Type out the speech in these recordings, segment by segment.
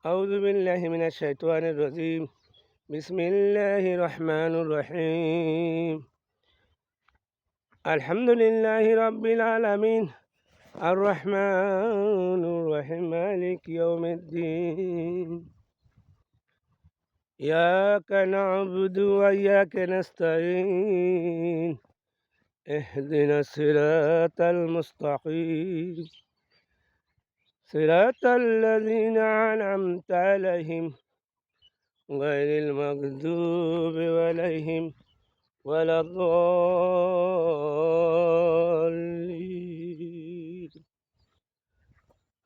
أعوذ بالله من الشيطان الرجيم. بسم الله الرحمن الرحيم. الحمد لله رب العالمين الرحمن الرحيم مالك يوم الدين. إياك نعبد وإياك نستعين. اهدنا الصراط المستقيم صراط الذين أنعمت عليهم غير المغضوب عليهم ولا الضالين.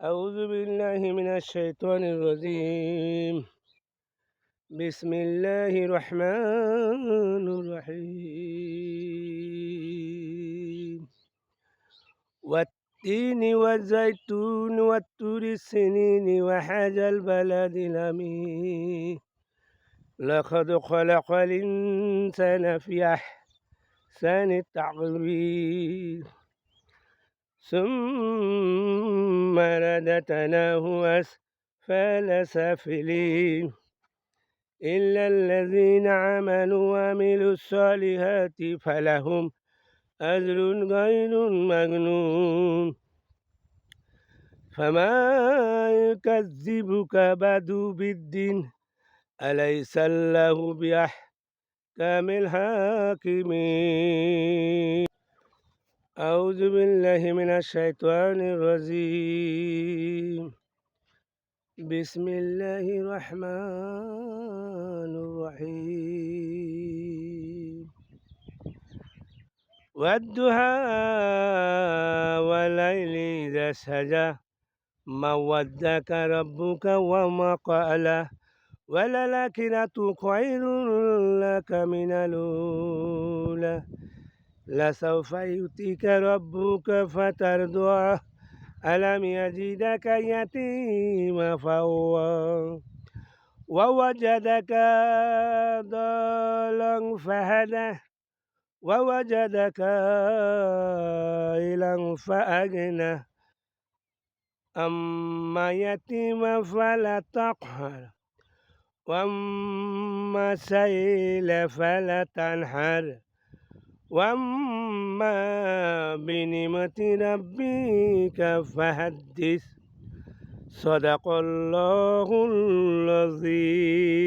أعوذ بالله من الشيطان الرجيم. بسم الله الرحمن الرحيم. والتين والزيتون والطور السنين وهذا البلد الأمين لقد خلق الإنسان في أحسن تقويم ثم رددناه أسفل سافلين إلا الذين آمنوا وعملوا الصالحات فلهم أجر غير ممنون. فما يكذبك بعد بالدين أليس الله بأحكم الحاكمين. أعوذ بالله من الشيطان الرجيم. بسم الله الرحمن الرحيم. والضحى والليل إذا سجى ما ودك ربك وما قلى وللآخرة خير لك من الأولى لسوف يؤتيك ربك فترضى ألم يجدك يتيما فآوى ووجدك ضالا فهدى ووجدك عائلا فأغنى أما يتيما فلا تقهر وأما سائل فلا تنهر وأما بنعمة ربك فحدث. صدق الله العظيم.